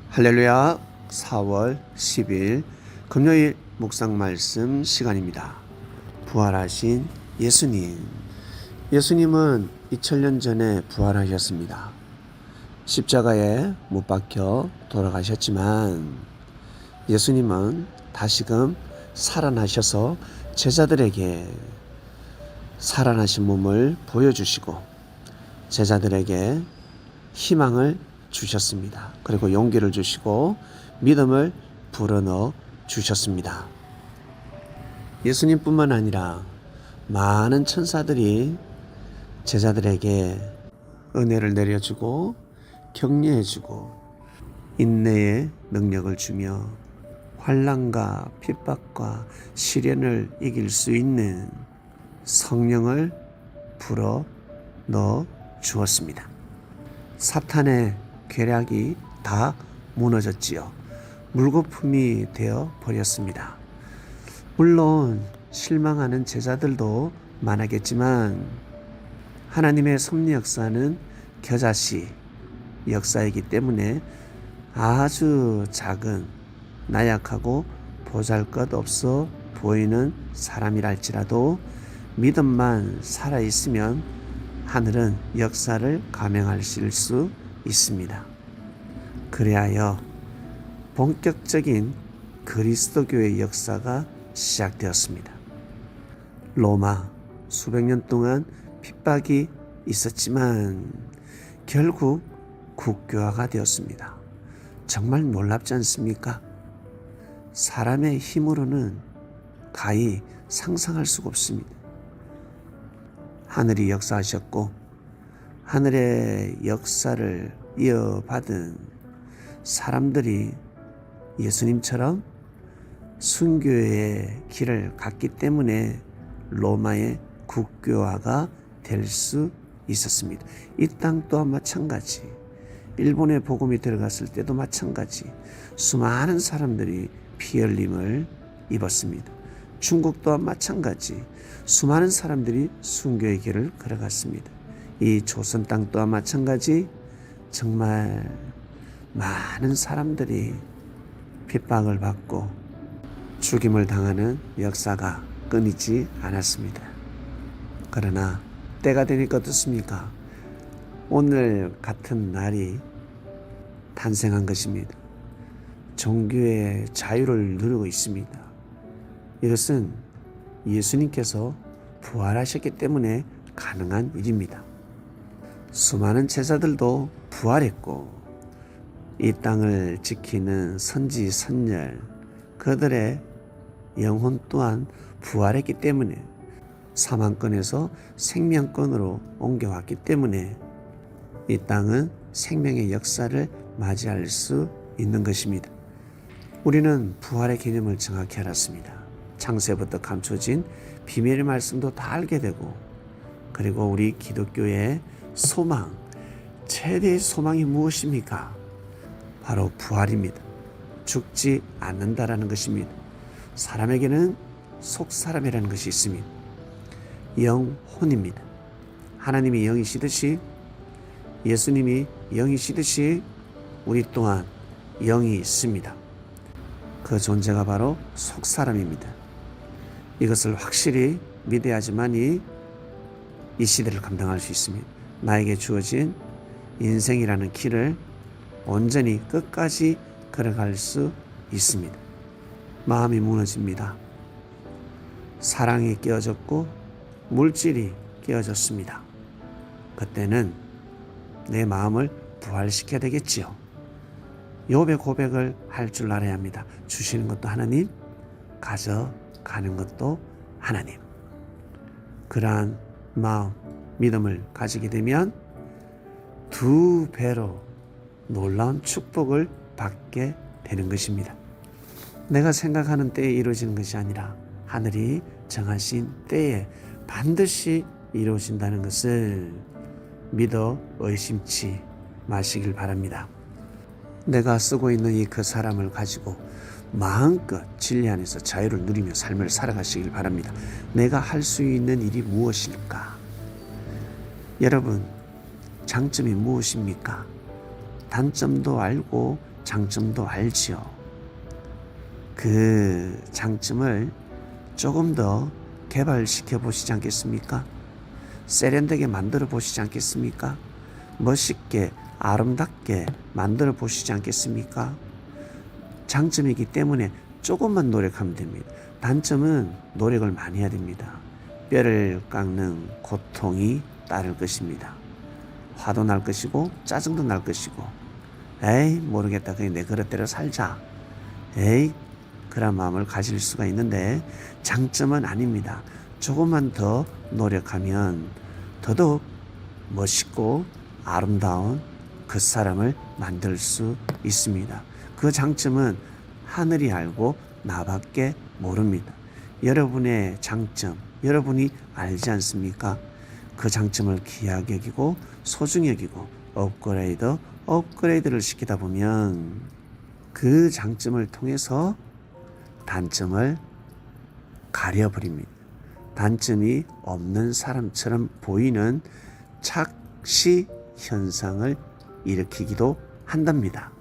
할렐루야. 4월 10일 금요일 묵상 말씀 시간입니다. 부활하신 예수님. 예수님은 2000년 전에 부활하셨습니다. 십자가에 못 박혀 돌아가셨지만 예수님은 다시금 살아나셔서 제자들에게 살아나신 몸을 보여주시고 제자들에게 희망을 주셨습니다. 그리고 용기를 주시고 믿음을 불어넣어 주셨습니다. 예수님뿐만 아니라 많은 천사들이 제자들에게 은혜를 내려주고 격려해주고 인내의 능력을 주며 환난과 핍박과 시련을 이길 수 있는 성령을 불어넣어 주었습니다. 사탄의 계략이 다 무너졌지요. 물거품이 되어 버렸습니다. 물론 실망하는 제자들도 많았겠지만 하나님의 섭리 역사는 겨자씨 역사이기 때문에 아주 작은 나약하고 보잘것없어 보이는 사람이랄지라도 믿음만 살아있으면 하늘은 역사를 감행하실 수 있습니다. 그리하여 본격적인 그리스도교의 역사가 시작되었습니다. 로마 수백 년 동안 핍박이 있었지만 결국 국교화가 되었습니다. 정말 놀랍지 않습니까? 사람의 힘으로는 가히 상상할 수가 없습니다. 하늘이 역사하셨고 하늘의 역사를 이어받은 사람들이 예수님처럼 순교의 길을 갔기 때문에 로마의 국교화가 될 수 있었습니다. 이 땅 또한 마찬가지, 일본의 복음이 들어갔을 때도 마찬가지 수많은 사람들이 피 흘림을 입었습니다. 중국 또한 마찬가지 수많은 사람들이 순교의 길을 걸어갔습니다. 이 조선 땅 또한 마찬가지 정말 많은 사람들이 핍박을 받고 죽임을 당하는 역사가 끊이지 않았습니다. 그러나 때가 되니까 어떻습니까? 오늘 같은 날이 탄생한 것입니다. 종교의 자유를 누리고 있습니다. 이것은 예수님께서 부활하셨기 때문에 가능한 일입니다. 수많은 제자들도 부활했고 이 땅을 지키는 선지 선열 그들의 영혼 또한 부활했기 때문에 사망권에서 생명권으로 옮겨왔기 때문에 이 땅은 생명의 역사를 맞이할 수 있는 것입니다. 우리는 부활의 개념을 정확히 알았습니다. 창세부터 감춰진 비밀의 말씀도 다 알게 되고 그리고 우리 기독교의 소망, 최대의 소망이 무엇입니까? 바로 부활입니다. 죽지 않는다라는 것입니다. 사람에게는 속사람이라는 것이 있습니다. 영혼입니다. 하나님이 영이시듯이 예수님이 영이시듯이 우리 또한 영이 있습니다. 그 존재가 바로 속사람입니다. 이것을 확실히 믿어야지만이 이 시대를 감당할 수 있습니다. 나에게 주어진 인생이라는 길을 온전히 끝까지 걸어갈 수 있습니다. 마음이 무너집니다. 사랑이 깨어졌고 물질이 깨어졌습니다. 그때는 내 마음을 부활시켜야 되겠지요. 욥의 고백을 할 줄 알아야 합니다. 주시는 것도 하나님, 가져가는 것도 하나님. 그러한 마음, 믿음을 가지게 되면 두 배로 놀라운 축복을 받게 되는 것입니다. 내가 생각하는 때에 이루어지는 것이 아니라 하늘이 정하신 때에 반드시 이루어진다는 것을 믿어 의심치 마시길 바랍니다. 내가 쓰고 있는 이 그 사람을 가지고 마음껏 진리 안에서 자유를 누리며 삶을 살아가시길 바랍니다. 내가 할 수 있는 일이 무엇일까? 여러분, 장점이 무엇입니까? 단점도 알고 장점도 알지요. 그 장점을 조금 더 개발시켜 보시지 않겠습니까? 세련되게 만들어 보시지 않겠습니까? 멋있게 아름답게 만들어 보시지 않겠습니까? 장점이기 때문에 조금만 노력하면 됩니다. 단점은 노력을 많이 해야 됩니다. 뼈를 깎는 고통이 따를 것입니다. 화도 날 것이고 짜증도 날 것이고, 에이 모르겠다, 그냥 내 그릇대로 살자, 에이 그런 마음을 가질 수가 있는데, 장점은 아닙니다. 조금만 더 노력하면 더더욱 멋있고 아름다운 그 사람을 만들 수 있습니다. 그 장점은 하늘이 알고 나밖에 모릅니다. 여러분의 장점, 여러분이 알지 않습니까? 그 장점을 귀하게 여기고 소중히 여기고 업그레이드를 시키다 보면 그 장점을 통해서 단점을 가려버립니다. 단점이 없는 사람처럼 보이는 착시 현상을 일으키기도 한답니다.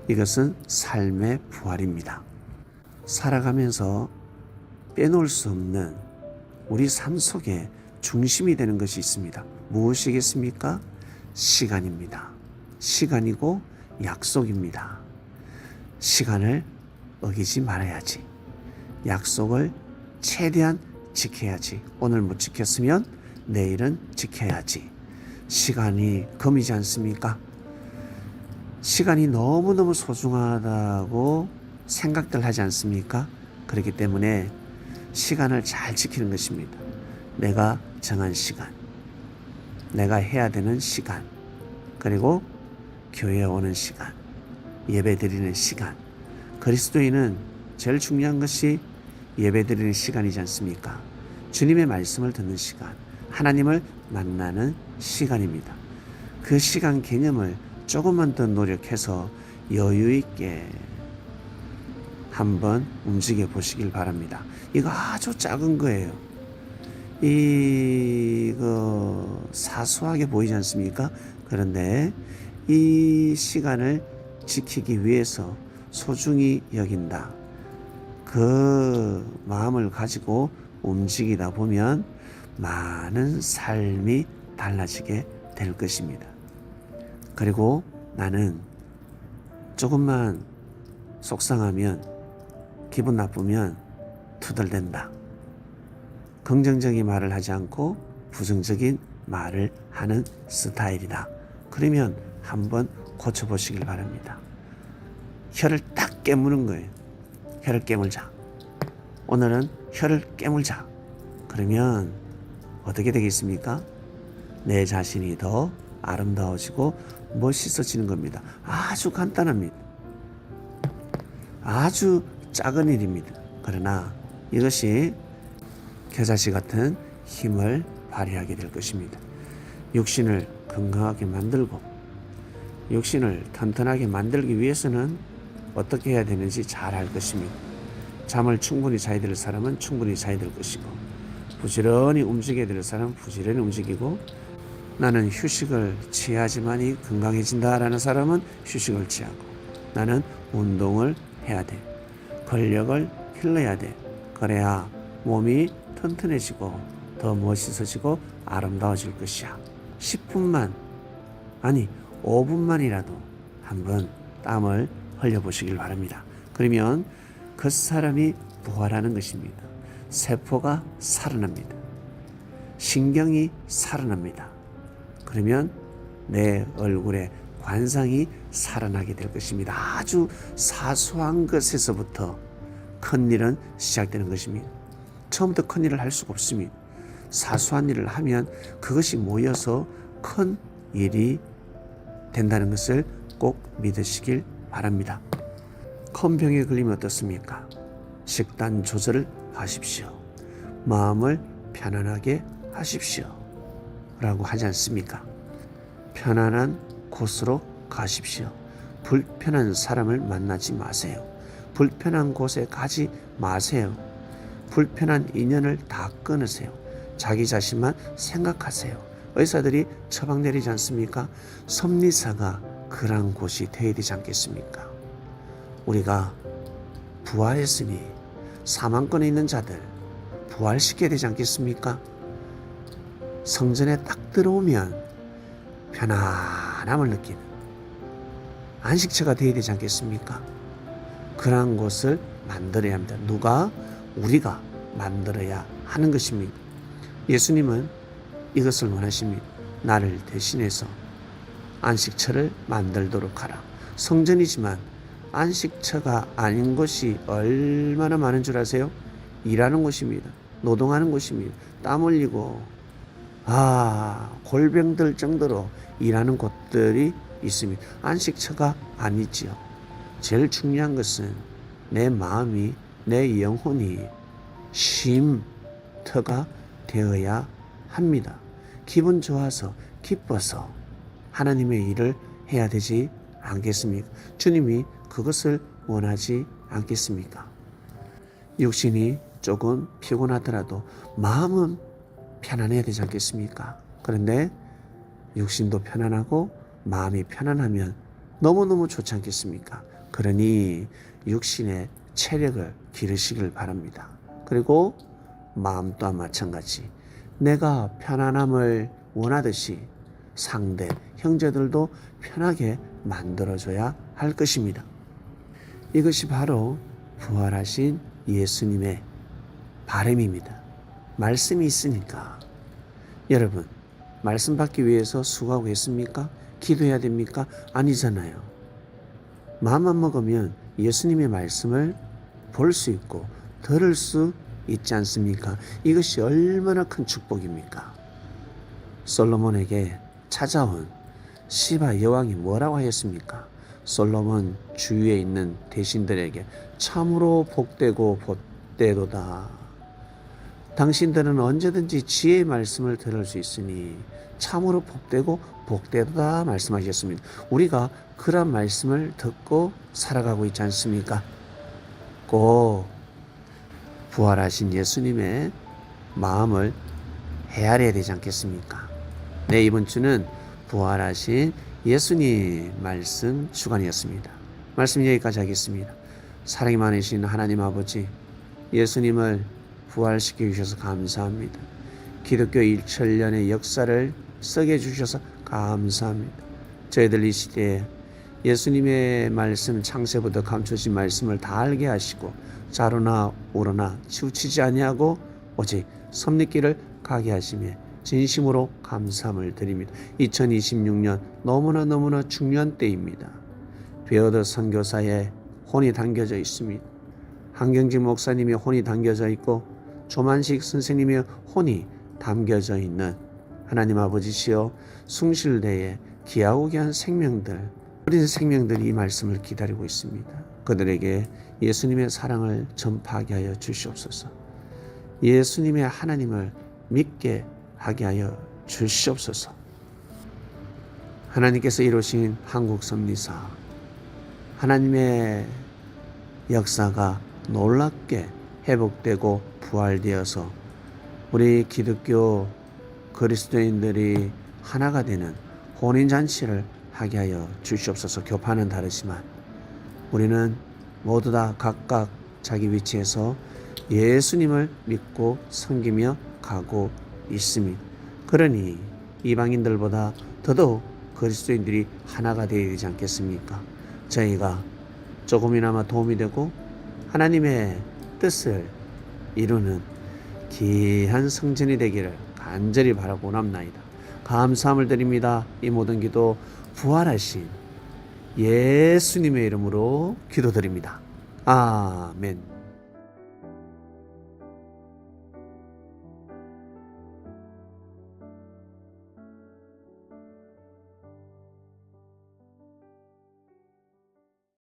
이것은 삶의 부활입니다. 살아가면서 빼놓을 수 없는 우리 삶 속에 중심이 되는 것이 있습니다. 무엇이겠습니까? 시간입니다. 시간이고 약속입니다. 시간을 어기지 말아야지. 약속을 최대한 지켜야지. 오늘 못 지켰으면 내일은 지켜야지. 시간이 금이지 않습니까? 시간이 너무너무 소중하다고 생각들 하지 않습니까? 그렇기 때문에 시간을 잘 지키는 것입니다. 내가 정한 시간, 내가 해야 되는 시간, 그리고 교회에 오는 시간, 예배 드리는 시간. 그리스도인은 제일 중요한 것이 예배 드리는 시간이지 않습니까? 주님의 말씀을 듣는 시간, 하나님을 만나는 시간입니다. 그 시간 개념을 조금만 더 노력해서 여유 있게 한번 움직여 보시길 바랍니다. 이거 아주 작은 거예요. 이거 사소하게 보이지 않습니까? 그런데 이 시간을 지키기 위해서 소중히 여긴다. 그 마음을 가지고 움직이다 보면 많은 삶이 달라지게 될 것입니다. 그리고 나는 조금만 속상하면, 기분 나쁘면 투덜댄다. 긍정적인 말을 하지 않고 부정적인 말을 하는 스타일이다. 그러면 한번 고쳐보시길 바랍니다. 혀를 딱 깨무는 거예요. 혀를 깨물자. 오늘은 혀를 깨물자. 그러면 어떻게 되겠습니까? 내 자신이 더 아름다워지고 멋있어지는 겁니다. 아주 간단합니다. 아주 작은 일입니다. 그러나 이것이 겨자씨 같은 힘을 발휘하게 될 것입니다. 육신을 건강하게 만들고 육신을 튼튼하게 만들기 위해서는 어떻게 해야 되는지 잘 알 것입니다. 잠을 충분히 자야 될 사람은 충분히 자야 될 것이고, 부지런히 움직여야 될 사람은 부지런히 움직이고, 나는 휴식을 취해야지만이 건강해진다라는 사람은 휴식을 취하고, 나는 운동을 해야 돼. 근력을 길러야 돼. 그래야 몸이 튼튼해지고 더 멋있어지고 아름다워질 것이야. 10분만, 아니 5분만이라도 한번 땀을 흘려보시길 바랍니다. 그러면 그 사람이 부활하는 것입니다. 세포가 살아납니다. 신경이 살아납니다. 그러면 내 얼굴에 관상이 살아나게 될 것입니다. 아주 사소한 것에서부터 큰 일은 시작되는 것입니다. 처음부터 큰 일을 할 수가 없습니다. 사소한 일을 하면 그것이 모여서 큰 일이 된다는 것을 꼭 믿으시길 바랍니다. 큰 병에 걸리면 어떻습니까? 식단 조절을 하십시오. 마음을 편안하게 하십시오. 라고 하지 않습니까? 편안한 곳으로 가십시오. 불편한 사람을 만나지 마세요. 불편한 곳에 가지 마세요. 불편한 인연을 다 끊으세요. 자기 자신만 생각하세요. 의사들이 처방 내리지 않습니까? 섭리사가 그런 곳이 되어야 되지 않겠습니까? 우리가 부활했으니 사망권에 있는 자들 부활시켜야 되지 않겠습니까? 성전에 딱 들어오면 편안함을 느끼는 안식처가 되어야 되지 않겠습니까? 그러한 곳을 만들어야 합니다. 누가? 우리가 만들어야 하는 것입니다. 예수님은 이것을 원하십니다. 나를 대신해서 안식처를 만들도록 하라. 성전이지만 안식처가 아닌 곳이 얼마나 많은 줄 아세요? 일하는 곳입니다. 노동하는 곳입니다. 땀 흘리고 골병들 정도로 일하는 곳들이 있습니다. 안식처가 아니지요. 제일 중요한 것은 내 마음이, 내 영혼이 쉼터가 되어야 합니다. 기분 좋아서 기뻐서 하나님의 일을 해야 되지 않겠습니까? 주님이 그것을 원하지 않겠습니까? 육신이 조금 피곤하더라도 마음은 편안해야 되지 않겠습니까? 그런데 육신도 편안하고 마음이 편안하면 너무너무 좋지 않겠습니까? 그러니 육신의 체력을 기르시길 바랍니다. 그리고 마음 또한 마찬가지. 내가 편안함을 원하듯이 상대, 형제들도 편하게 만들어줘야 할 것입니다. 이것이 바로 부활하신 예수님의 바람입니다. 말씀이 있으니까. 여러분, 말씀 받기 위해서 수고하고 있습니까? 기도해야 됩니까? 아니잖아요. 마음만 먹으면 예수님의 말씀을 볼 수 있고 들을 수 있지 않습니까? 이것이 얼마나 큰 축복입니까? 솔로몬에게 찾아온 시바 여왕이 뭐라고 하였습니까? 솔로몬 주위에 있는 대신들에게 참으로 복되고 복되도다. 당신들은 언제든지 지혜의 말씀을 들을 수 있으니 참으로 복되고 복되도다 말씀하셨습니다. 우리가 그런 말씀을 듣고 살아가고 있지 않습니까? 꼭 부활하신 예수님의 마음을 헤아려야 되지 않겠습니까? 네, 이번 주는 부활하신 예수님 말씀 주간이었습니다. 말씀 여기까지 하겠습니다. 사랑이 많으신 하나님 아버지, 예수님을 부활시켜 주셔서 감사합니다. 기독교 1천년의 역사를 쓰게 주셔서 감사합니다. 저희들 이 시대에 예수님의 말씀, 창세부터 감추신 말씀을 다 알게 하시고 좌로나 우로나 치우치지 아니하고 오직 섭리길을 가게 하시며 진심으로 감사함을 드립니다. 2026년 너무나 중요한 때입니다. 베어더 선교사의 혼이 담겨져 있습니다. 한경진 목사님의 혼이 담겨져 있고 조만식 선생님의 혼이 담겨져 있는 하나님 아버지시여, 숭실대에 귀하고 귀한 생명들, 어린 생명들이 이 말씀을 기다리고 있습니다. 그들에게 예수님의 사랑을 전파하게 하여 주시옵소서. 예수님의 하나님을 믿게 하게 하여 주시옵소서. 하나님께서 이루신 한국 섭리사, 하나님의 역사가 놀랍게 회복되고 부활되어서 우리 기독교 그리스도인들이 하나가 되는 혼인잔치를 하게 하여 주시옵소서. 교파는 다르지만 우리는 모두 다 각각 자기 위치에서 예수님을 믿고 섬기며 가고 있습니다. 그러니 이방인들보다 더더욱 그리스도인들이 하나가 되어야 되지 않겠습니까? 저희가 조금이나마 도움이 되고 하나님의 뜻을 이루는 귀한 성전이 되기를 간절히 바라고 원합나이다. 감사함을 드립니다. 이 모든 기도 부활하신 예수님의 이름으로 기도드립니다. 아멘.